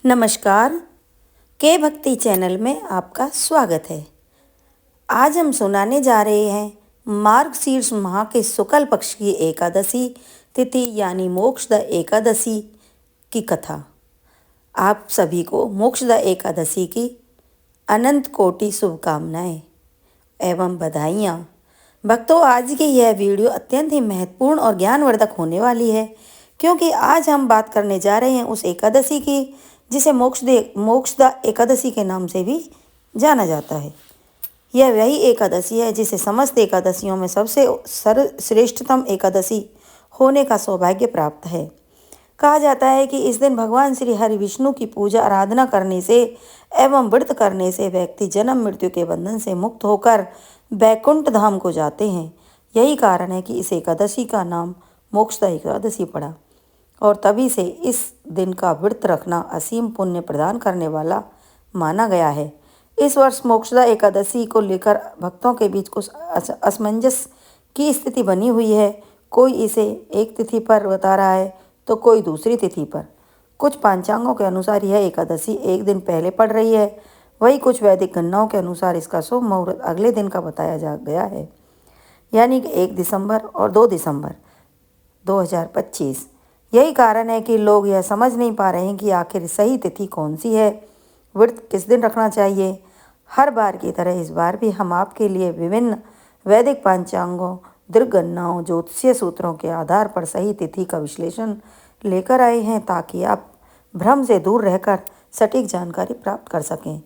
नमस्कार। के भक्ति चैनल में आपका स्वागत है। आज हम सुनाने जा रहे हैं मार्गशीर्ष माह के शुक्ल पक्ष की एकादशी तिथि यानी मोक्षदा एकादशी की कथा। आप सभी को मोक्षदा एकादशी की अनंत कोटि शुभकामनाएं एवं बधाइयाँ। भक्तों, आज की यह वीडियो अत्यंत ही महत्वपूर्ण और ज्ञानवर्धक होने वाली है, क्योंकि आज हम बात करने जा रहे हैं उस एकादशी की जिसे मोक्षदा एकादशी के नाम से भी जाना जाता है। यह वही एकादशी है जिसे समस्त एकादशियों में सबसे सर्वश्रेष्ठतम एकादशी होने का सौभाग्य प्राप्त है। कहा जाता है कि इस दिन भगवान श्री हरि विष्णु की पूजा आराधना करने से एवं व्रत करने से व्यक्ति जन्म मृत्यु के बंधन से मुक्त होकर बैकुंठ धाम को जाते हैं। यही कारण है कि इस एकादशी का नाम मोक्षदा एकादशी पड़ा और तभी से इस दिन का व्रत रखना असीम पुण्य प्रदान करने वाला माना गया है। इस वर्ष मोक्षदा एकादशी को लेकर भक्तों के बीच कुछ असमंजस की स्थिति बनी हुई है। कोई इसे एक तिथि पर बता रहा है तो कोई दूसरी तिथि पर। कुछ पांचांगों के अनुसार यह एकादशी एक दिन पहले पड़ रही है, वही कुछ वैदिक गणनाओं के अनुसार इसका शुभ मुहूर्त अगले दिन का बताया जा गया है, यानी कि 1 दिसंबर और 2 दिसंबर 2025। यही कारण है कि लोग यह समझ नहीं पा रहे हैं कि आखिर सही तिथि कौन सी है, व्रत किस दिन रखना चाहिए। हर बार की तरह इस बार भी हम आपके लिए विभिन्न वैदिक पांचांगों, दृगणनाओं, ज्योतिषीय सूत्रों के आधार पर सही तिथि का विश्लेषण लेकर आए हैं, ताकि आप भ्रम से दूर रहकर सटीक जानकारी प्राप्त कर सकें।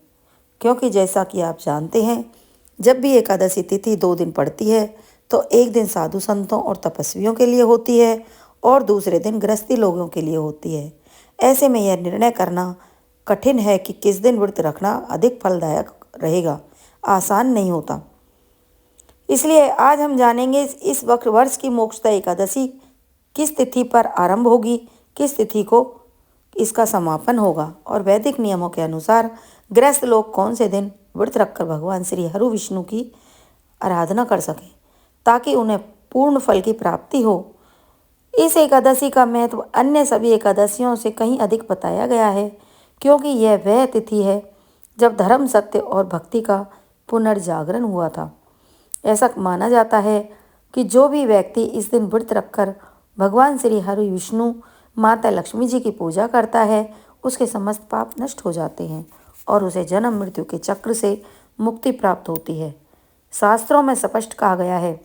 क्योंकि जैसा कि आप जानते हैं, जब भी एकादशी तिथि 2 दिन पड़ती है तो एक दिन साधु संतों और तपस्वियों के लिए होती है और दूसरे दिन गृहस्थी लोगों के लिए होती है। ऐसे में यह निर्णय करना कठिन है कि किस दिन व्रत रखना अधिक फलदायक रहेगा, आसान नहीं होता। इसलिए आज हम जानेंगे इस वर्ष की मोक्षदा एकादशी किस तिथि पर आरंभ होगी, किस तिथि को इसका समापन होगा और वैदिक नियमों के अनुसार गृहस्थ लोग कौन से दिन व्रत रखकर भगवान श्री हरि विष्णु की आराधना कर सकें, ताकि उन्हें पूर्ण फल की प्राप्ति हो। इस एकादशी का महत्व अन्य सभी एकादशियों से कहीं अधिक बताया गया है, क्योंकि यह वह तिथि है जब धर्म, सत्य और भक्ति का पुनर्जागरण हुआ था। ऐसा माना जाता है कि जो भी व्यक्ति इस दिन व्रत रखकर भगवान श्री हरि विष्णु, माता लक्ष्मी जी की पूजा करता है, उसके समस्त पाप नष्ट हो जाते हैं और उसे जन्म मृत्यु के चक्र से मुक्ति प्राप्त होती है। शास्त्रों में स्पष्ट कहा गया है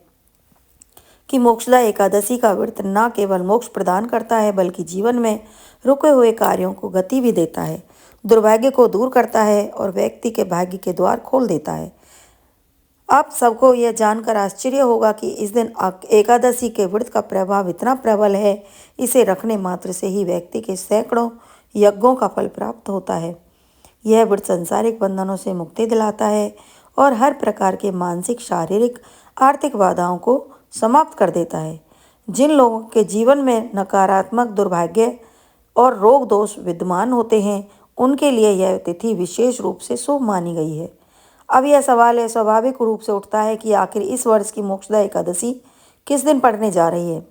कि मोक्षदा एकादशी का व्रत न केवल मोक्ष प्रदान करता है, बल्कि जीवन में रुके हुए कार्यों को गति भी देता है, दुर्भाग्य को दूर करता है और व्यक्ति के भाग्य के द्वार खोल देता है। आप सबको यह जानकर आश्चर्य होगा कि इस दिन एकादशी के व्रत का प्रभाव इतना प्रबल है, इसे रखने मात्र से ही व्यक्ति के सैकड़ों यज्ञों का फल प्राप्त होता है। यह व्रत सांसारिक बंधनों से मुक्ति दिलाता है और हर प्रकार के मानसिक, शारीरिक, आर्थिक बाधाओं को समाप्त कर देता है। जिन लोगों के जीवन में नकारात्मक, दुर्भाग्य और रोग दोष विद्यमान होते हैं, उनके लिए यह तिथि विशेष रूप से शुभ मानी गई है। अब यह सवाल स्वाभाविक रूप से उठता है कि आखिर इस वर्ष की मोक्षदा एकादशी किस दिन पड़ने जा रही है।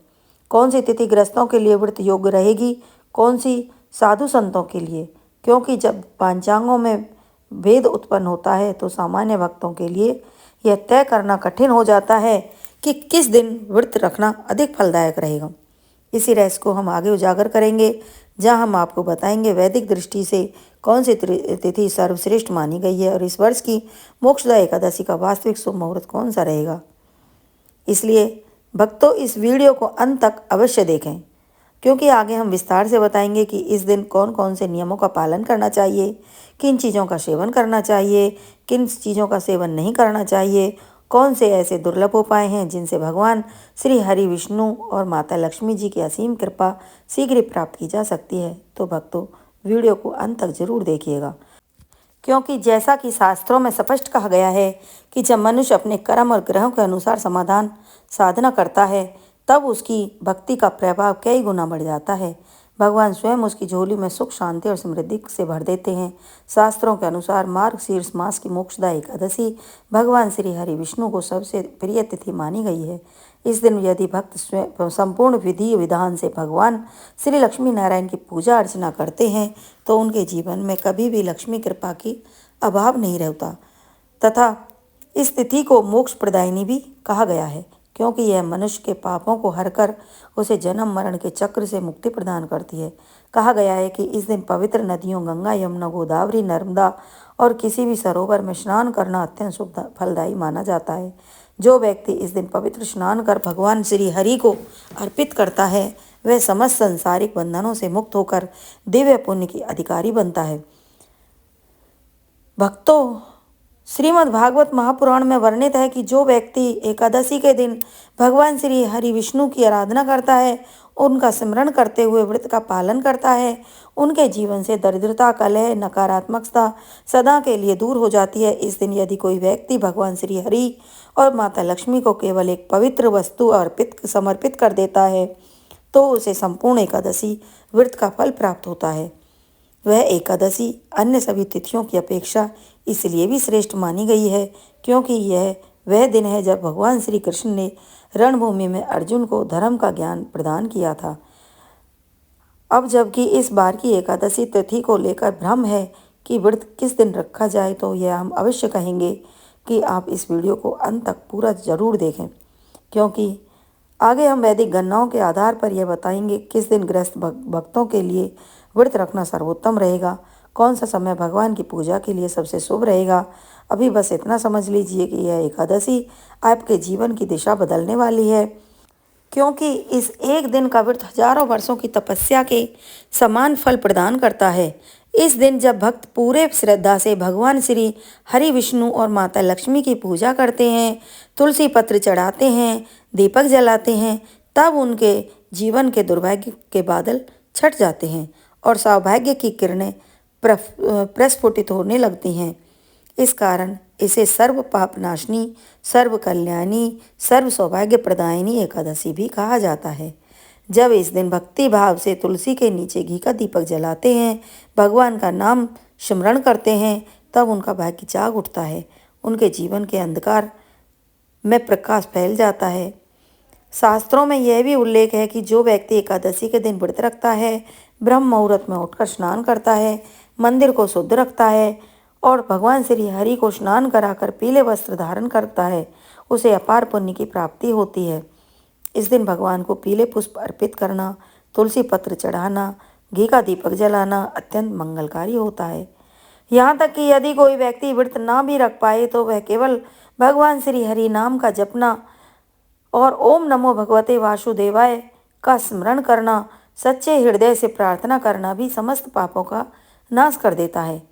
कौन सी तिथि गृहस्थों के लिए व्रत योग्य रहेगी, कौन सी साधु संतों के लिए। क्योंकि जब पांचांगों में भेद उत्पन्न होता है तो सामान्य भक्तों के लिए यह तय करना कठिन हो जाता है कि किस दिन व्रत रखना अधिक फलदायक रहेगा। इसी रहस्य को हम आगे उजागर करेंगे, जहां हम आपको बताएंगे वैदिक दृष्टि से कौन सी तिथि सर्वश्रेष्ठ मानी गई है और इस वर्ष की मोक्षदा एकादशी का वास्तविक शुभ मुहूर्त कौन सा रहेगा। इसलिए भक्तों, इस वीडियो को अंत तक अवश्य देखें, क्योंकि आगे हम विस्तार से बताएंगे कि इस दिन कौन कौन से नियमों का पालन करना चाहिए, किन चीज़ों का सेवन करना चाहिए, किन चीज़ों का सेवन नहीं करना चाहिए, कौन से ऐसे दुर्लभ उपाय हैं जिनसे भगवान श्री हरि विष्णु और माता लक्ष्मी जी की असीम कृपा शीघ्र ही प्राप्त की जा सकती है। तो भक्तों, वीडियो को अंत तक जरूर देखिएगा, क्योंकि जैसा कि शास्त्रों में स्पष्ट कहा गया है कि जब मनुष्य अपने कर्म और ग्रहों के अनुसार साधना करता है, तब उसकी भक्ति का प्रभाव कई गुना बढ़ जाता है। भगवान स्वयं उसकी झोली में सुख, शांति और समृद्धि से भर देते हैं। शास्त्रों के अनुसार मार्गशीर्ष मास की मोक्षदा एकादशी भगवान श्री हरि विष्णु को सबसे प्रिय तिथि मानी गई है। इस दिन यदि भक्त स्वयं संपूर्ण विधि विधान से भगवान श्री लक्ष्मी नारायण की पूजा अर्चना करते हैं तो उनके जीवन में कभी भी लक्ष्मी कृपा की अभाव नहीं रहता, तथा इस तिथि को मोक्ष प्रदायिनी भी कहा गया है, क्योंकि यह मनुष्य के पापों को हरकर उसे जन्म मरण के चक्र से मुक्ति प्रदान करती है। कहा गया है कि इस दिन पवित्र नदियों गंगा, यमुना, गोदावरी, नर्मदा और किसी भी सरोवर में स्नान करना अत्यंत शुभ फलदायी माना जाता है। जो व्यक्ति इस दिन पवित्र स्नान कर भगवान श्री हरि को अर्पित करता है वह समस्त संसारिक बंधनों से मुक्त होकर दिव्य पुण्य की अधिकारी बनता है। भक्तों, श्रीमद् भागवत महापुराण में वर्णित है कि जो व्यक्ति एकादशी के दिन भगवान श्री हरि विष्णु की आराधना करता है, उनका स्मरण करते हुए व्रत का पालन करता है, उनके जीवन से दरिद्रता, कलह, नकारात्मकता सदा के लिए दूर हो जाती है। इस दिन यदि कोई व्यक्ति भगवान श्री हरि और माता लक्ष्मी को केवल एक पवित्र वस्तु समर्पित कर देता है तो उसे संपूर्ण एकादशी व्रत का फल प्राप्त होता है। वह एकादशी अन्य सभी तिथियों की अपेक्षा इसलिए भी श्रेष्ठ मानी गई है क्योंकि यह वह दिन है जब भगवान श्री कृष्ण ने रणभूमि में अर्जुन को धर्म का ज्ञान प्रदान किया था। अब जबकि इस बार की एकादशी तिथि को लेकर भ्रम है कि व्रत किस दिन रखा जाए, तो यह हम अवश्य कहेंगे कि आप इस वीडियो को अंत तक पूरा जरूर देखें, क्योंकि आगे हम वैदिक गणनाओं के आधार पर यह बताएंगे किस दिन गृहस्थ भक्तों के लिए व्रत रखना सर्वोत्तम रहेगा, कौन सा समय भगवान की पूजा के लिए सबसे शुभ रहेगा। अभी बस इतना समझ लीजिए कि यह एकादशी आपके जीवन की दिशा बदलने वाली है, क्योंकि इस एक दिन का व्रत हजारों वर्षों की तपस्या के समान फल प्रदान करता है। इस दिन जब भक्त पूरे श्रद्धा से भगवान श्री हरि विष्णु और माता लक्ष्मी की पूजा करते हैं, तुलसी पत्र चढ़ाते हैं, दीपक जलाते हैं, तब उनके जीवन के दुर्भाग्य के बादल छट जाते हैं और सौभाग्य की किरणें प्रस्फुटित होने लगती हैं। इस कारण इसे सर्व पाप नाशनी, सर्व कल्याणी, सर्व सौभाग्य प्रदायिनी एकादशी भी कहा जाता है। जब इस दिन भक्ति भाव से तुलसी के नीचे घी का दीपक जलाते हैं, भगवान का नाम स्मरण करते हैं, तब उनका भाग्य जाग उठता है, उनके जीवन के अंधकार में प्रकाश फैल जाता है। शास्त्रों में यह भी उल्लेख है कि जो व्यक्ति एकादशी के दिन व्रत रखता है, ब्रह्म मुहूर्त में उठकर स्नान करता है, मंदिर को शुद्ध रखता है और भगवान श्री हरि को स्नान कराकर पीले वस्त्र धारण करता है, उसे अपार पुण्य की प्राप्ति होती है। इस दिन भगवान को पीले पुष्प अर्पित करना, तुलसी पत्र चढ़ाना, घी का दीपक जलाना अत्यंत मंगलकारी होता है। यहाँ तक कि यदि कोई व्यक्ति व्रत ना भी रख पाए तो वह केवल भगवान श्री हरि नाम का जपना और ओम नमो भगवते वासुदेवाय का स्मरण करना, सच्चे हृदय से प्रार्थना करना भी समस्त पापों का नाश कर देता है।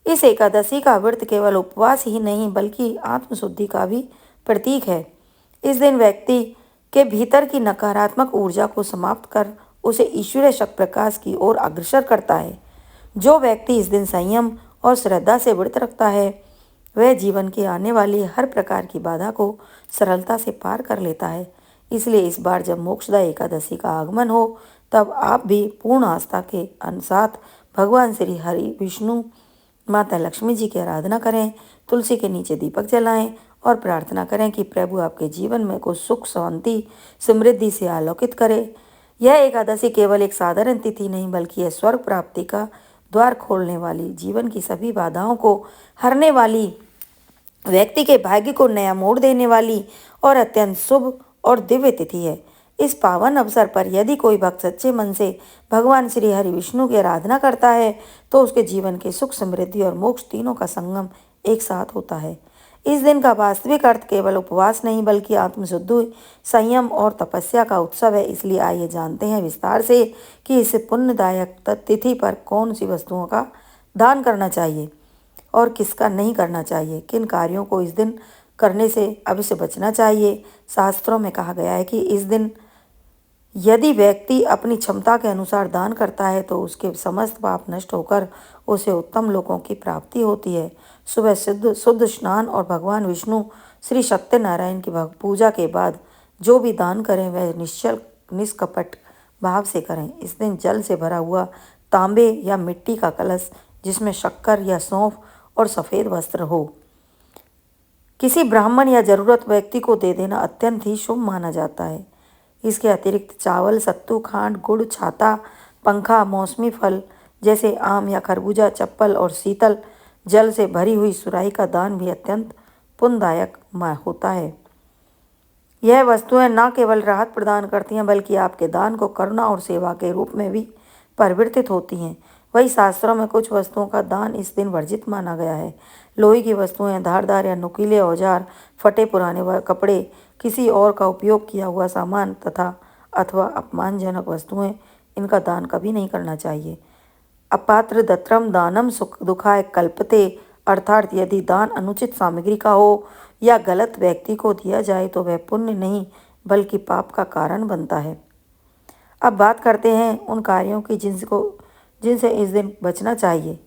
इस एकादशी का व्रत केवल उपवास ही नहीं बल्कि आत्मशुद्धि का भी प्रतीक है। इस दिन व्यक्ति के भीतर की नकारात्मक ऊर्जा को समाप्त कर उसे ईश्वरीय शक्ति प्रकाश की ओर अग्रसर करता है। जो व्यक्ति इस दिन संयम और श्रद्धा से व्रत रखता है वह जीवन की आने वाली हर प्रकार की बाधा को सरलता से पार कर लेता है। इसलिए इस बार जब मोक्षदा एकादशी का आगमन हो तब आप भी पूर्ण आस्था के साथ भगवान श्री हरि विष्णु माता लक्ष्मी जी की आराधना करें, तुलसी के नीचे दीपक जलाएं और प्रार्थना करें कि प्रभु आपके जीवन में कुछ सुख, शांति, समृद्धि से आलोकित करे। यह एकादशी केवल एक साधारण तिथि नहीं बल्कि यह स्वर्ग प्राप्ति का द्वार खोलने वाली, जीवन की सभी बाधाओं को हरने वाली, व्यक्ति के भाग्य को नया मोड़ देने वाली और अत्यंत शुभ और दिव्य तिथि है। इस पावन अवसर पर यदि कोई भक्त सच्चे मन से भगवान श्री हरि विष्णु की आराधना करता है तो उसके जीवन के सुख, समृद्धि और मोक्ष तीनों का संगम एक साथ होता है। इस दिन का वास्तविक अर्थ केवल उपवास नहीं बल्कि आत्मशुद्धि, संयम और तपस्या का उत्सव है। इसलिए आइए जानते हैं विस्तार से कि इस पुण्यदायक तिथि पर कौन सी वस्तुओं का दान करना चाहिए और किसका नहीं करना चाहिए, किन कार्यों को इस दिन करने से अवश्य बचना चाहिए। शास्त्रों में कहा गया है कि इस दिन यदि व्यक्ति अपनी क्षमता के अनुसार दान करता है तो उसके समस्त पाप नष्ट होकर उसे उत्तम लोकों की प्राप्ति होती है। सुबह शुद्ध स्नान और भगवान विष्णु श्री सत्यनारायण की पूजा के बाद जो भी दान करें वह निश्चल, निष्कपट, भाव से करें। इस दिन जल से भरा हुआ तांबे या मिट्टी का कलश जिसमें शक्कर या सौंफ और सफ़ेद वस्त्र हो किसी ब्राह्मण या जरूरत व्यक्ति को दे देना अत्यंत ही शुभ माना जाता है। इसके अतिरिक्त चावल, सत्तू, खांड, गुड़, छाता, पंखा, मौसमी फल जैसे आम या खरबूजा, चप्पल और शीतल जल से भरी हुई सुराही का दान भी अत्यंत पुण्यदायक होता है। यह वस्तुएं न केवल राहत प्रदान करती हैं बल्कि आपके दान को करुणा और सेवा के रूप में भी परिवर्तित होती हैं। वही शास्त्रों में कुछ वस्तुओं का दान इस दिन वर्जित माना गया है। लोहे की वस्तुएं, धारदार या नुकीले औजार, फटे पुराने कपड़े, किसी और का उपयोग किया हुआ सामान तथा अथवा अपमानजनक वस्तुएं, इनका दान कभी नहीं करना चाहिए। अपात्र दत्रम दानम सुख दुखाय कल्पते, अर्थात यदि दान अनुचित सामग्री का हो या गलत व्यक्ति को दिया जाए तो वह पुण्य नहीं बल्कि पाप का कारण बनता है। अब बात करते हैं उन कार्यों की जिनसे इस दिन बचना चाहिए।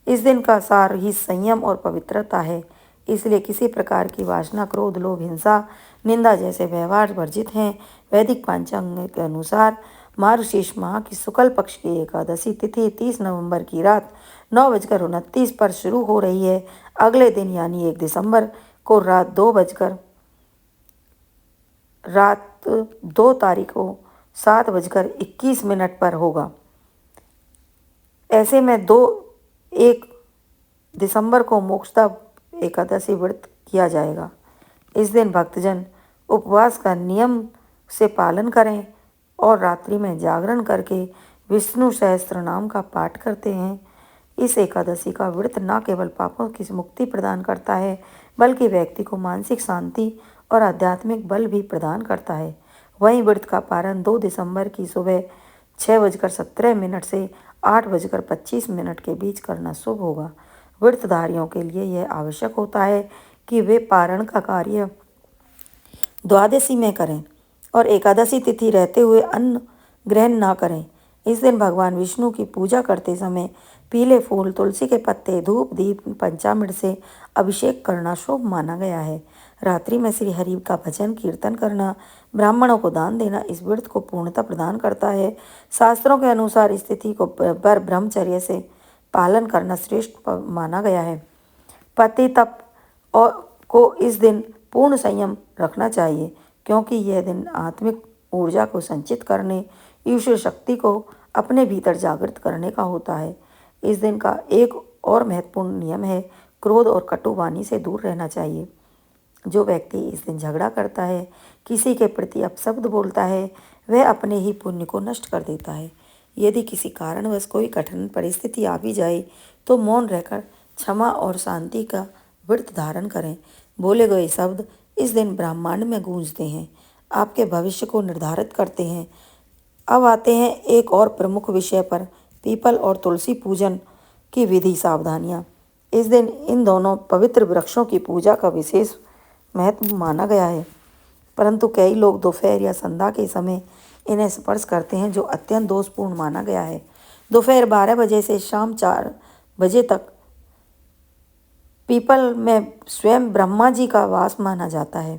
इस दिन का सार ही संयम और पवित्रता है, इसलिए किसी प्रकार की वासना, क्रोध, लोभ, हिंसा, निंदा जैसे व्यवहार वर्जित हैं। वैदिक पंचांग के अनुसार मार्गशीर्ष माह की शुक्ल पक्ष की एकादशी तिथि 30 नवंबर की रात 9:29 पर शुरू हो रही है। अगले दिन यानी 1 दिसंबर को रात 2 तारीख को 7:21 पर होगा। ऐसे में 1 दिसंबर को मोक्षदा एकादशी व्रत किया जाएगा। इस दिन भक्तजन उपवास का नियम से पालन करें और रात्रि में जागरण करके विष्णु सहस्त्र नाम का पाठ करते हैं। इस एकादशी का व्रत न केवल पापों की मुक्ति प्रदान करता है बल्कि व्यक्ति को मानसिक शांति और आध्यात्मिक बल भी प्रदान करता है। वहीं व्रत का पारण 2 दिसंबर की सुबह 6:17 से 8:25 के बीच करना शुभ होगा। व्रतधारियों के लिए यह आवश्यक होता है कि वे पारण का कार्य द्वादशी में करें और एकादशी तिथि रहते हुए अन्न ग्रहण ना करें। इस दिन भगवान विष्णु की पूजा करते समय पीले फूल, तुलसी के पत्ते, धूप, दीप, पंचामृत से अभिषेक करना शुभ माना गया है। रात्रि में श्री हरि का भजन कीर्तन करना, ब्राह्मणों को दान देना इस व्रत को पूर्णता प्रदान करता है। शास्त्रों के अनुसार इस तिथि को पर ब्रह्मचर्य से पालन करना श्रेष्ठ माना गया है। पति तप और को इस दिन पूर्ण संयम रखना चाहिए क्योंकि यह दिन आत्मिक ऊर्जा को संचित करने, ईश्वर शक्ति को अपने भीतर जागृत करने का होता है। इस दिन का एक और महत्वपूर्ण नियम है, क्रोध और कटु वाणी से दूर रहना चाहिए। जो व्यक्ति इस दिन झगड़ा करता है, किसी के प्रति अपशब्द बोलता है, वह अपने ही पुण्य को नष्ट कर देता है। यदि किसी कारणवश कोई कठिन परिस्थिति आ भी जाए तो मौन रहकर क्षमा और शांति का व्रत धारण करें। बोले गए शब्द इस दिन ब्रह्मांड में गूंजते हैं, आपके भविष्य को निर्धारित करते हैं। अब आते हैं एक और प्रमुख विषय पर, पीपल और तुलसी पूजन की विधि सावधानियाँ। इस दिन इन दोनों पवित्र वृक्षों की पूजा का विशेष महत्व माना गया है, परंतु कई लोग दोपहर या संध्या के समय इन्हें स्पर्श करते हैं जो अत्यंत दोषपूर्ण माना गया है। दोपहर 12 बजे से शाम 4 बजे तक पीपल में स्वयं ब्रह्मा जी का वास माना जाता है,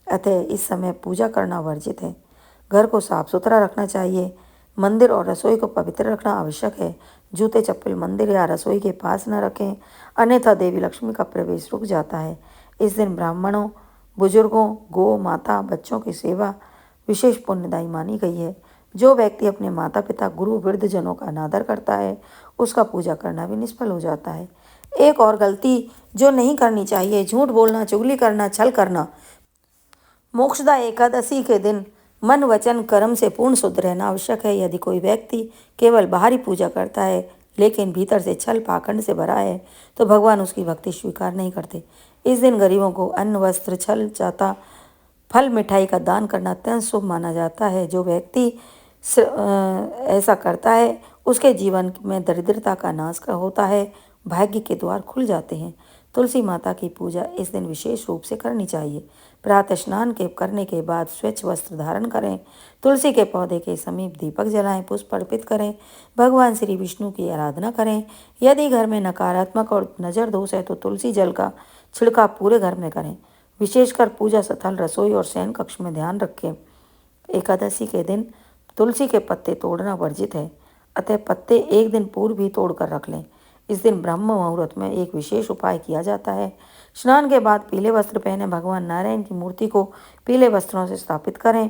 अतः इस समय पूजा करना वर्जित है। घर को साफ सुथरा रखना चाहिए। मंदिर और रसोई को पवित्र रखना आवश्यक है। जूते चप्पल मंदिर या रसोई के पास न रखें, अन्यथा देवी लक्ष्मी का प्रवेश रुक जाता है। इस दिन ब्राह्मणों, बुजुर्गों, गौ माता, बच्चों की सेवा विशेष पुण्यदायी मानी गई है। जो व्यक्ति अपने माता पिता, गुरु, वृद्धजनों का अनादर करता है उसका पूजा करना भी निष्फल हो जाता है। एक और गलती जो नहीं करनी चाहिए, झूठ बोलना, चुगली करना, छल करना। मोक्षदा एकादशी के दिन मन, वचन, कर्म से पूर्ण शुद्ध रहना आवश्यक है। यदि कोई व्यक्ति केवल बाहरी पूजा करता है लेकिन भीतर से छल पाखंड से भरा है तो भगवान उसकी भक्ति स्वीकार नहीं करते। इस दिन गरीबों को अन्न, वस्त्र, छल, चाता, फल, मिठाई का दान करना अत्यंत शुभ माना जाता है। जो व्यक्ति ऐसा करता है उसके जीवन में दरिद्रता का नाश होता है, भाग्य के द्वार खुल जाते हैं। तुलसी माता की पूजा इस दिन विशेष रूप से करनी चाहिए। प्रातः स्नान करने के बाद स्वच्छ वस्त्र धारण करें, तुलसी के पौधे के समीप दीपक जलाएं, पुष्प अर्पित करें, भगवान श्री विष्णु की आराधना करें। यदि घर में नकारात्मक और नज़र दोष है तो तुलसी जल का छिड़काव पूरे घर में करें। विशेषकर पूजा स्थल, रसोई और शयन कक्ष में ध्यान रखें। एकादशी के दिन तुलसी के पत्ते तोड़ना वर्जित है, अतः पत्ते एक दिन पूर्व ही तोड़ कर रख लें। इस दिन ब्रह्म मुहूर्त में एक विशेष उपाय किया जाता है। स्नान के बाद पीले वस्त्र पहने भगवान नारायण की मूर्ति को पीले वस्त्रों से स्थापित करें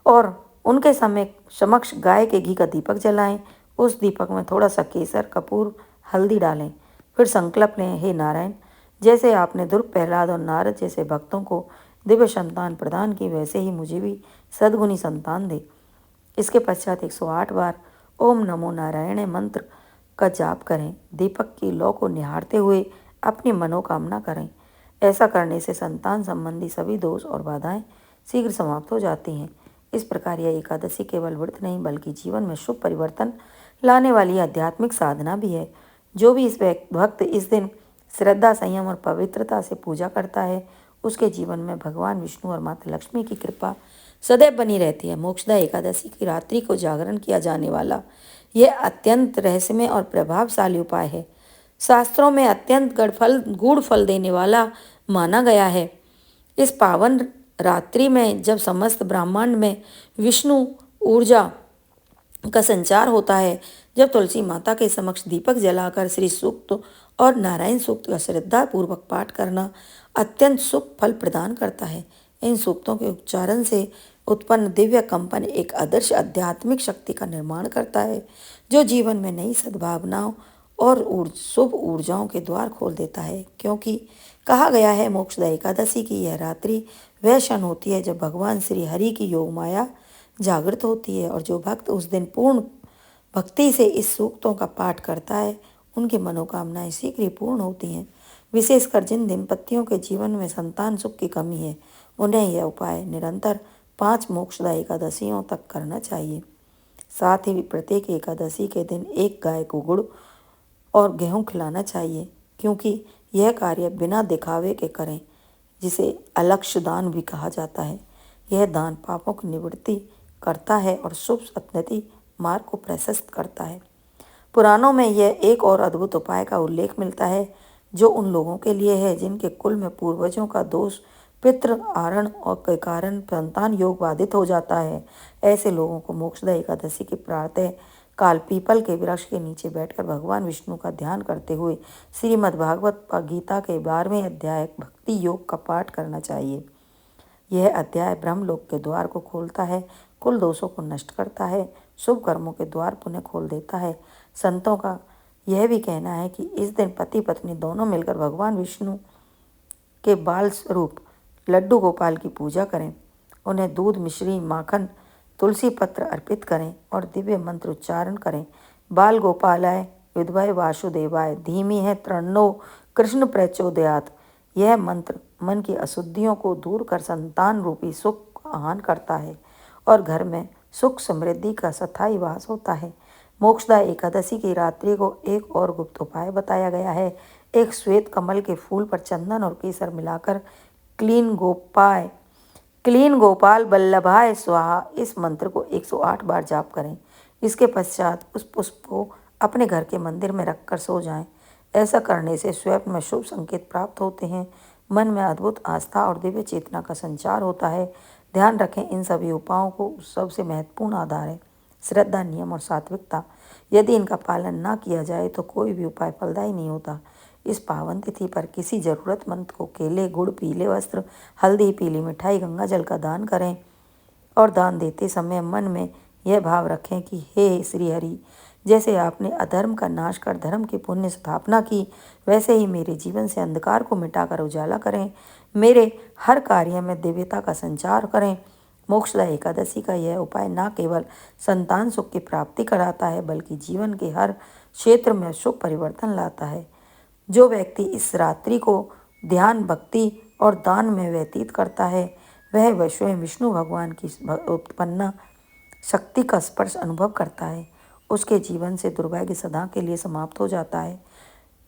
और उनके समक्ष गाय के घी का दीपक जलाएं। उस दीपक में थोड़ा सा केसर, कपूर, हल्दी डालें। फिर संकल्प लें, हे नारायण, जैसे आपने ध्रुव, प्रहलाद और नारद जैसे भक्तों को दिव्य संतान प्रदान की, वैसे ही मुझे भी सद्गुणी संतान दे। इसके पश्चात 108 बार ओम नमो नारायण मंत्र का जाप करें। दीपक की लौ को निहारते हुए अपनी मनोकामना करें। ऐसा करने से संतान संबंधी सभी दोष और बाधाएं शीघ्र समाप्त हो जाती हैं। इस प्रकार यह एकादशी केवल व्रत नहीं बल्कि जीवन में शुभ परिवर्तन लाने वाली आध्यात्मिक साधना भी है। जो भी इस भक्त इस दिन श्रद्धा, संयम और पवित्रता से पूजा करता है, उसके जीवन में भगवान विष्णु और माता लक्ष्मी की कृपा सदैव बनी रहती है। मोक्षदा एकादशी की रात्रि को जागरण किया जाने वाला यह अत्यंत रहस्यमय और प्रभावशाली उपाय है। शास्त्रों में अत्यंत गूढ़ फल देने वाला माना गया है। इस पावन रात्रि में जब समस्त ब्रह्मांड में विष्णु ऊर्जा का संचार होता है, जब तुलसी माता के समक्ष दीपक जलाकर श्री सूक्त और नारायण सूक्त का श्रद्धा पूर्वक पाठ करना अत्यंत सुख फल प्रदान करता है। इन सूक्तों के उच्चारण से उत्पन्न दिव्य कंपन एक आदर्श आध्यात्मिक शक्ति का निर्माण करता है, जो जीवन में नई सद्भावनाओं और शुभ ऊर्जाओं के द्वार खोल देता है। क्योंकि कहा गया है, मोक्षदा एकादशी की यह रात्रि वह क्षण होती है जब भगवान श्री हरि की योग माया जागृत होती है, और जो भक्त उस दिन पूर्ण भक्ति से इस सूक्तों का पाठ करता है, उनकी मनोकामनाएं शीघ्र ही पूर्ण होती हैं। विशेषकर जिन दंपतियों के जीवन में संतान सुख की कमी है, उन्हें यह उपाय निरंतर 5 मोक्षदा एकादशियों तक करना चाहिए। साथ ही प्रत्येक एकादशी के दिन एक गाय को गुड़ और गेहूं खिलाना चाहिए, क्योंकि यह कार्य बिना दिखावे के करें, जिसे अलक्ष्य दान भी कहा जाता है। यह दान पापों की निवृत्ति करता है और शुभ सत्नति मार्ग को प्रशस्त करता है। पुराणों में यह एक और अद्भुत उपाय का उल्लेख मिलता है, जो उन लोगों के लिए है जिनके कुल में पूर्वजों का दोष, पितृ आरण और के कारण संतान योग बाधित हो जाता है। ऐसे लोगों को मोक्षदा एकादशी की प्रातः काल पीपल के वृक्ष के नीचे बैठकर भगवान विष्णु का ध्यान करते हुए श्रीमद् भागवत गीता के 12वें अध्याय भक्ति योग का पाठ करना चाहिए। यह अध्याय ब्रह्मलोक के द्वार को खोलता है, कुल दोषों को नष्ट करता है, शुभ कर्मों के द्वार पुनः खोल देता है। संतों का यह भी कहना है कि इस दिन पति पत्नी दोनों मिलकर भगवान विष्णु के बाल स्वरूप लड्डू गोपाल की पूजा करें, उन्हें दूध, मिश्री, माखन, तुलसी पत्र अर्पित करें और दिव्य मंत्र उच्चारण करें। बाल गोपालाय विद्महे वासुदेवाय धीमहि तन्नो कृष्ण प्रचोदयात्। यह मंत्र मन की अशुद्धियों को दूर कर संतान रूपी सुख आह्वान करता है और घर में सुख समृद्धि का स्थायी वास होता है। मोक्षदा एकादशी की रात्रि को एक और गुप्त उपाय बताया गया है। एक श्वेत कमल के फूल पर चंदन और केसर मिलाकर क्लीन गोपाल वल्लभाय स्वाहा इस मंत्र को 108 बार जाप करें। इसके पश्चात उस पुष्प को अपने घर के मंदिर में रखकर सो जाएं। ऐसा करने से स्वयं में शुभ संकेत प्राप्त होते हैं, मन में अद्भुत आस्था और दिव्य चेतना का संचार होता है। ध्यान रखें, इन सभी उपायों को सबसे महत्वपूर्ण आधार है श्रद्धा, नियम और सात्विकता। यदि इनका पालन ना किया जाए तो कोई भी उपाय फलदायी नहीं होता। इस पावन तिथि पर किसी जरूरतमंद को केले, गुड़, पीले वस्त्र, हल्दी, पीली मिठाई, गंगा जल का दान करें और दान देते समय मन में यह भाव रखें कि हे श्री हरि, जैसे आपने अधर्म का नाश कर धर्म की पुण्य स्थापना की, वैसे ही मेरे जीवन से अंधकार को मिटाकर उजाला करें, मेरे हर कार्य में दिव्यता का संचार करें। मोक्षदा एकादशी का यह उपाय न केवल संतान सुख की प्राप्ति कराता है, बल्कि जीवन के हर क्षेत्र में शुभ परिवर्तन लाता है। जो व्यक्ति इस रात्रि को ध्यान, भक्ति और दान में व्यतीत करता है, वह स्वयं विष्णु भगवान की उत्पन्न शक्ति का स्पर्श अनुभव करता है। उसके जीवन से दुर्भाग्य सदा के लिए समाप्त हो जाता है।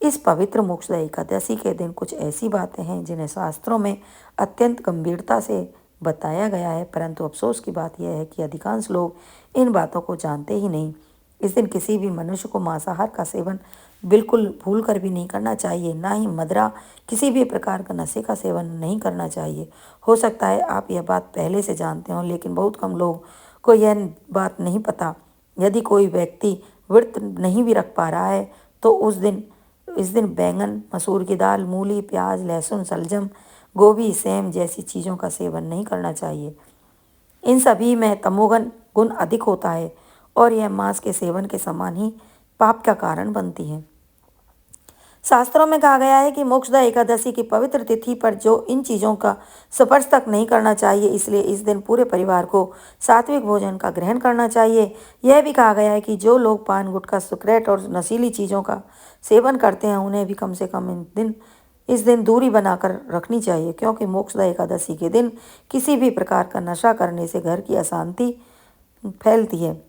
इस पवित्र मोक्षदा एकादशी के दिन कुछ ऐसी बातें हैं जिन्हें शास्त्रों में अत्यंत गंभीरता से बताया गया है, परंतु अफसोस की बात यह है कि अधिकांश लोग इन बातों को जानते ही नहीं। इस दिन किसी भी मनुष्य को मांसाहार का सेवन बिल्कुल भूल कर भी नहीं करना चाहिए, ना ही मदिरा, किसी भी प्रकार का नशे का सेवन नहीं करना चाहिए। हो सकता है आप यह बात पहले से जानते हों, लेकिन बहुत कम लोग को यह बात नहीं पता। यदि कोई व्यक्ति व्रत नहीं भी रख पा रहा है तो इस दिन बैंगन, मसूर की दाल, मूली, प्याज, लहसुन, शलजम, गोभी, सेम जैसी चीज़ों का सेवन नहीं करना चाहिए। इन सभी में तमोगुण गुण अधिक होता है और यह मांस के सेवन के समान ही पाप का कारण बनती है। शास्त्रों में कहा गया है कि मोक्षदा एकादशी की पवित्र तिथि पर जो इन चीज़ों का स्पर्श तक नहीं करना चाहिए, इसलिए इस दिन पूरे परिवार को सात्विक भोजन का ग्रहण करना चाहिए। यह भी कहा गया है कि जो लोग पान, गुटखा, सिगरेट और नशीली चीज़ों का सेवन करते हैं उन्हें भी कम से कम इस दिन दूरी बनाकर रखनी चाहिए, क्योंकि मोक्षदा एकादशी के दिन किसी भी प्रकार का नशा करने से घर की अशांति फैलती है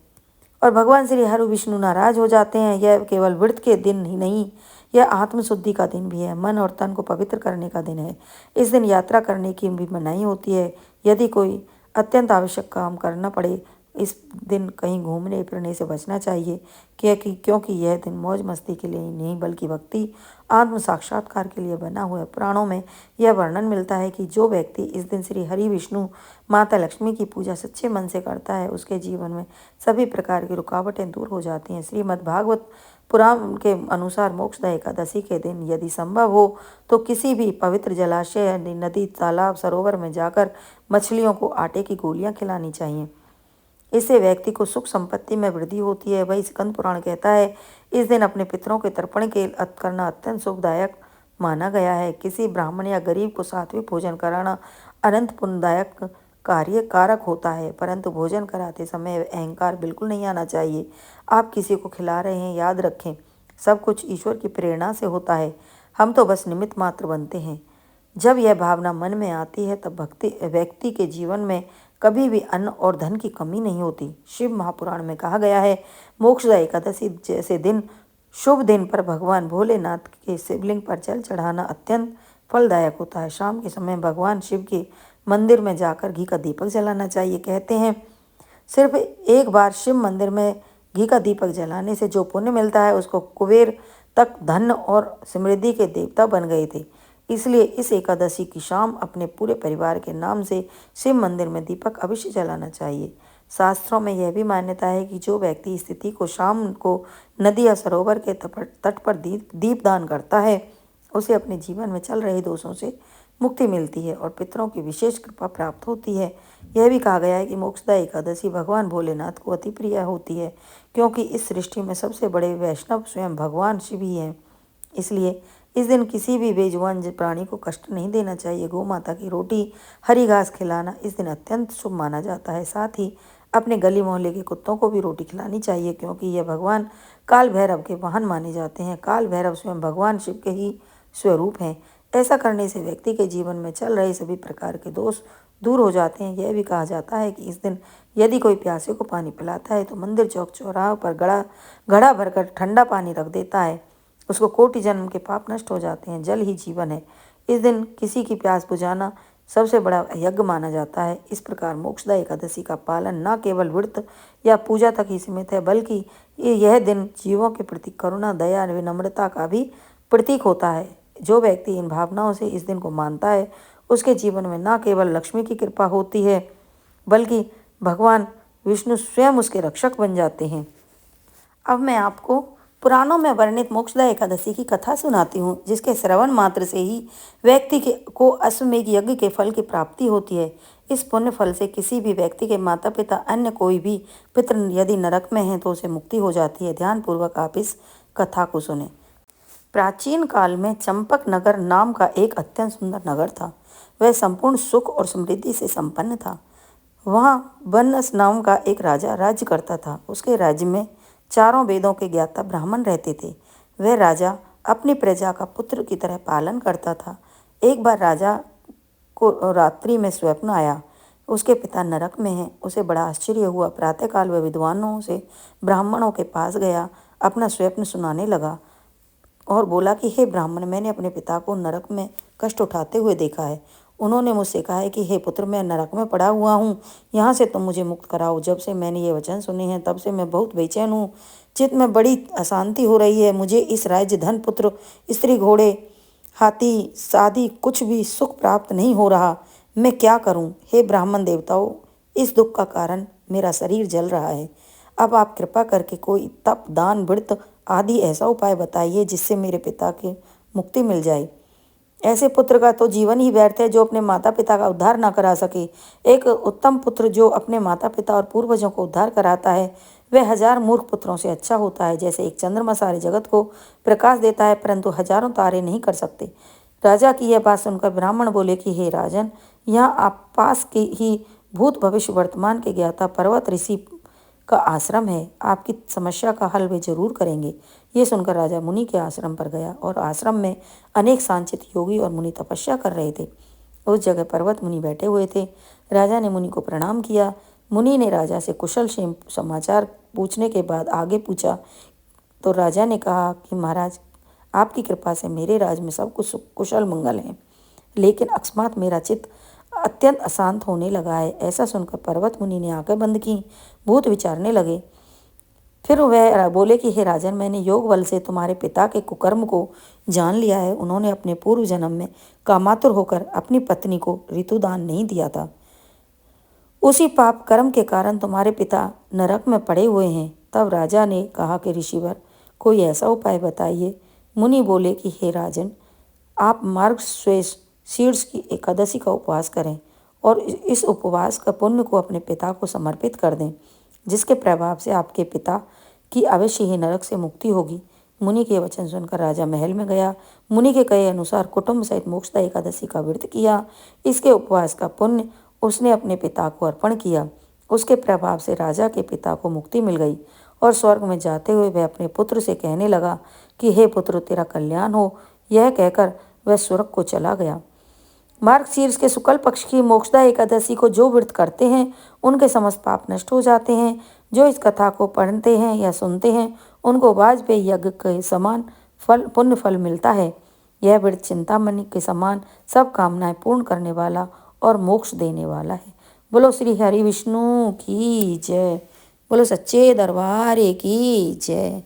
और भगवान श्री हरि विष्णु नाराज हो जाते हैं। यह केवल व्रत के दिन ही नहीं, यह आत्मशुद्धि का दिन भी है, मन और तन को पवित्र करने का दिन है। इस दिन यात्रा करने की भी मनाही होती है। यदि कोई अत्यंत आवश्यक काम करना पड़े, इस दिन कहीं घूमने फिरने से बचना चाहिए, क्योंकि यह दिन मौज मस्ती के लिए नहीं बल्कि भक्ति, आत्म साक्षात्कार के लिए बना हुआ है। पुराणों में यह वर्णन मिलता है कि जो व्यक्ति इस दिन श्री हरि विष्णु माता लक्ष्मी की पूजा सच्चे मन से करता है, उसके जीवन में सभी प्रकार की रुकावटें दूर हो जाती हैं। श्रीमद् भागवत पुराण के अनुसार मोक्षदा एकादशी के दिन यदि संभव हो तो किसी भी पवित्र जलाशय, नदी, तालाब, सरोवर में जाकर मछलियों को आटे की गोलियां खिलानी चाहिए। इससे व्यक्ति को सुख संपत्ति में वृद्धि होती है। वही स्कंद पुराण कहता है, इस दिन अपने पितरों के तर्पण करना अत्यंत सुखदायक माना गया है। किसी ब्राह्मण या गरीब को सात्विक भोजन कराना अनंत पुण्यदायक कारक होता है, परंतु भोजन कराते समय अहंकार बिल्कुल नहीं आना चाहिए। आप किसी को खिला रहे हैं, याद रखें सब कुछ ईश्वर की प्रेरणा से होता है, हम तो बस निमित्त मात्र बनते हैं। जब यह भावना मन में आती है तब व्यक्ति के जीवन में कभी भी अन्न और धन की कमी नहीं होती। शिव महापुराण में कहा गया है, मोक्षदा एकादशी जैसे दिन शुभ दिन पर भगवान भोलेनाथ के शिवलिंग पर जल चढ़ाना अत्यंत फलदायक होता है। शाम के समय भगवान शिव के मंदिर में जाकर घी का दीपक जलाना चाहिए। कहते हैं सिर्फ एक बार शिव मंदिर में घी का दीपक जलाने से जो पुण्य मिलता है उसको कुबेर तक धन और समृद्धि के देवता बन गए थे। इसलिए इस एकादशी की शाम अपने पूरे परिवार के नाम से शिव मंदिर में दीपक अवश्य जलाना चाहिए। शास्त्रों में यह भी मान्यता है कि जो व्यक्ति इस तिथि को शाम को नदी या सरोवर के तट पर दीप दान करता है उसे अपने जीवन में चल रहे दोषों से मुक्ति मिलती है और पितरों की विशेष कृपा प्राप्त होती है। यह भी कहा गया है कि मोक्षदा एकादशी भगवान भोलेनाथ को अति प्रिय होती है, क्योंकि इस सृष्टि में सबसे बड़े वैष्णव स्वयं भगवान शिव ही हैं। इसलिए इस दिन किसी भी बेजुबान प्राणी को कष्ट नहीं देना चाहिए। गौ माता की रोटी, हरी घास खिलाना इस दिन अत्यंत शुभ माना जाता है। साथ ही अपने गली मोहल्ले के कुत्तों को भी रोटी खिलानी चाहिए, क्योंकि यह भगवान काल भैरव के वाहन माने जाते हैं। काल भैरव स्वयं भगवान शिव के ही स्वरूप हैं। ऐसा करने से व्यक्ति के जीवन में चल रहे सभी प्रकार के दोष दूर हो जाते हैं। यह भी कहा जाता है कि इस दिन यदि कोई प्यासे को पानी पिलाता है तो मंदिर, चौक, चौराहों पर घड़ा भरकर ठंडा पानी रख देता है, उसको कोटि जन्म के पाप नष्ट हो जाते हैं। जल ही जीवन है। इस दिन किसी की प्यास बुझाना सबसे बड़ा यज्ञ माना जाता है। इस प्रकार मोक्षदा एकादशी का पालन न केवल व्रत या पूजा तक ही सीमित है, बल्कि यह दिन जीवों के प्रति करुणा, दया, विनम्रता का भी प्रतीक होता है। जो व्यक्ति इन भावनाओं से इस दिन को मानता है उसके जीवन में न केवल लक्ष्मी की कृपा होती है बल्कि भगवान विष्णु स्वयं उसके रक्षक बन जाते हैं। अब मैं आपको पुराणों में वर्णित मोक्षदा एकादशी की कथा सुनाती हूँ, जिसके श्रवण मात्र से ही व्यक्ति को अश्वमेध यज्ञ के फल की प्राप्ति होती है। इस पुण्य फल से किसी भी व्यक्ति के माता पिता, अन्य कोई भी पितृ यदि नरक में हैं तो उसे मुक्ति हो जाती है। ध्यानपूर्वक आप इस कथा को सुने। प्राचीन काल में चंपक नगर नाम का एक अत्यंत सुंदर नगर था। वह संपूर्ण सुख और समृद्धि से संपन्न था। वहाँ बनस नाम का एक राजा राज्य करता था। उसके राज्य में चारों वेदों के ज्ञाता ब्राह्मण रहते थे। वह राजा अपनी प्रजा का पुत्र की तरह पालन करता था। एक बार राजा को रात्रि में स्वप्न आया, उसके पिता नरक में हैं। उसे बड़ा आश्चर्य हुआ। प्रातःकाल वह विद्वानों से ब्राह्मणों के पास गया, अपना स्वप्न सुनाने लगा और बोला कि हे ब्राह्मण, मैंने अपने पिता को नरक में कष्ट उठाते हुए देखा है। उन्होंने मुझसे कहा है कि हे पुत्र, मैं नरक में पड़ा हुआ हूँ, यहाँ से तुम मुझे मुक्त कराओ। जब से मैंने ये वचन सुने हैं तब से मैं बहुत बेचैन हूँ। चित्त में बड़ी अशांति हो रही है। मुझे इस राज्य, धन, पुत्र, स्त्री, घोड़े, हाथी, शादी कुछ भी सुख प्राप्त नहीं हो रहा। मैं क्या करूँ? हे ब्राह्मण देवताओं, इस दुख का कारण मेरा शरीर जल रहा है। अब आप कृपा करके कोई तप, दान, व्रत आदि ऐसा उपाय बताइए जिससे मेरे पिता की मुक्ति मिल जाए। ऐसे पुत्र का तो जीवन ही व्यर्थ है जो अपने माता पिता का उद्धार ना करा सके। एक उत्तम पुत्र जो अपने माता पिता और पूर्वजों को उद्धार कराता है वह 1000 मूर्ख पुत्रों से अच्छा होता है। जैसे एक चंद्रमा सारे जगत को प्रकाश देता है परंतु हजारों तारे नहीं कर सकते। राजा की यह बात सुनकर ब्राह्मण बोले कि हे राजन, यहाँ आप पास के ही भूत भविष्य वर्तमान के ज्ञाता पर्वत ऋषि का आश्रम है, आपकी समस्या का हल वे जरूर करेंगे। ये सुनकर राजा मुनि के आश्रम पर गया और आश्रम में अनेक सांचित योगी और मुनि तपस्या कर रहे थे। उस जगह पर्वत मुनि बैठे हुए थे। राजा ने मुनि को प्रणाम किया। मुनि ने राजा से कुशल क्षेम समाचार पूछने के बाद आगे पूछा तो राजा ने कहा कि महाराज, आपकी कृपा से मेरे राज में सब कुछ कुशल मंगल है, लेकिन अकस्मात मेरा चित्त अत्यंत अशांत होने लगा है। ऐसा सुनकर पर्वत मुनि ने आंखें बंद की, भूत विचारने लगे। फिर वह बोले कि हे राजन, मैंने योग बल से तुम्हारे पिता के कुकर्म को जान लिया है। उन्होंने अपने पूर्व जन्म में कामातुर होकर अपनी पत्नी को ऋतुदान नहीं दिया था। उसी पाप कर्म के कारण तुम्हारे पिता नरक में पड़े हुए हैं। तब राजा ने कहा कि ऋषिवर, कोई ऐसा उपाय बताइए। मुनि बोले कि हे राजन, आप मार्गशीर्ष की एकादशी का उपवास करें और इस उपवास का पुण्य को अपने पिता को समर्पित कर दें, जिसके प्रभाव से आपके पिता की अवश्य ही नरक से मुक्ति होगी। मुनि के वचन सुनकर राजा महल में गया। मुनि के कहे अनुसार कुटुंब सहित मोक्षदा एकादशी का व्रत किया। इसके उपवास का पुण्य उसने अपने पिता को अर्पण किया। उसके प्रभाव से राजा के पिता को मुक्ति मिल गई और स्वर्ग में जाते हुए वह अपने पुत्र से कहने लगा कि हे पुत्र, तेरा कल्याण हो। यह कहकर वह स्वर्ग को चला गया। मार्गशीर्ष के शुक्ल पक्ष की मोक्षदा एकादशी को जो व्रत करते हैं उनके समस्त पाप नष्ट हो जाते हैं। जो इस कथा को पढ़ते हैं या सुनते हैं उनको वाजपेयी यज्ञ के समान पुण्य फल मिलता है। यह व्रत चिंतामणि के समान सब कामनाएं पूर्ण करने वाला और मोक्ष देने वाला है। बोलो श्री हरि विष्णु की जय। बोलो सच्चे दरबार की जय।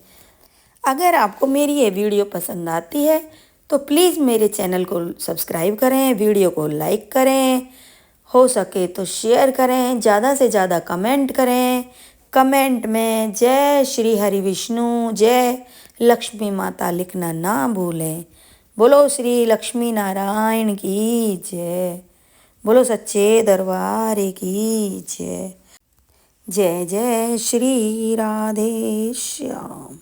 अगर आपको मेरी ये वीडियो पसंद आती है तो प्लीज़ मेरे चैनल को सब्सक्राइब करें, वीडियो को लाइक करें, हो सके तो शेयर करें, ज़्यादा से ज़्यादा कमेंट करें। कमेंट में जय श्री हरि विष्णु, जय लक्ष्मी माता लिखना ना भूलें। बोलो श्री लक्ष्मी नारायण की जय। बोलो सच्चे दरबार की जय। जय जय श्री राधे श्याम।